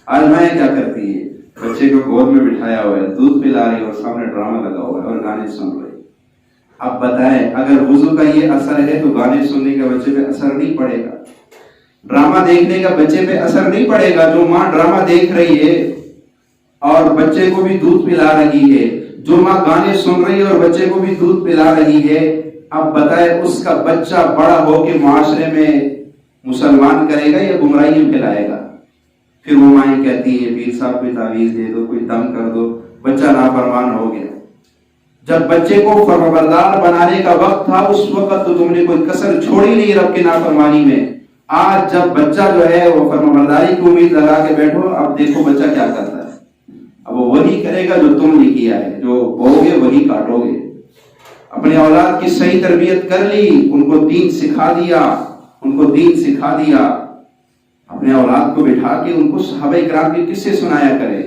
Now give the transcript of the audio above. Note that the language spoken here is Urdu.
آج مائیں کیا کرتی ہے، بچے کو گود میں بٹھایا ہوا ہے، دودھ پلا رہی ہے اور سامنے ڈرامہ لگا ہوا ہے اور گانے سن رہی ہے۔ اب بتائیں اگر وضو کا یہ اثر ہے تو گانے سننے کا بچے پہ اثر نہیں پڑے گا، ڈرامہ دیکھنے کا بچے پہ اثر نہیں پڑے گا۔ جو ماں ڈرامہ دیکھ رہی ہے اور بچے کو بھی دودھ پلا رہی ہے، جو ماں گانے سن رہی ہے اور بچے کو بھی دودھ پلا رہی ہے، اب بتائے اس کا بچہ بڑا ہو کے معاشرے میں مسلمان کرے گا یا گمراہی پھیلائے گا؟ پھر وہ مائیں کہتی ہے پیر صاحب کوئی تعویذ دے دو، کوئی دم کر دو، بچہ نافرمان ہو گیا۔ جب بچے کو فرمانبردار بنانے کا وقت تھا اس وقت تو تم نے کوئی کسر چھوڑی نہیں رب کی نافرمانی میں۔ آج جب بچہ جو ہے وہ فرمانبرداری کی امید لگا کے بیٹھو، اب دیکھو بچہ کیا کرتا ہے۔ اب وہ وہی کرے گا جو تم نے کیا ہے، جو بو گے وہی کاٹو گے۔ اپنے اولاد کی صحیح تربیت کر لی، ان کو دین سکھا دیا، ان کو دین سکھا دیا، اپنے اولاد کو بٹھا کے ان کو صحابہ کرام کے قصے سنایا کرے۔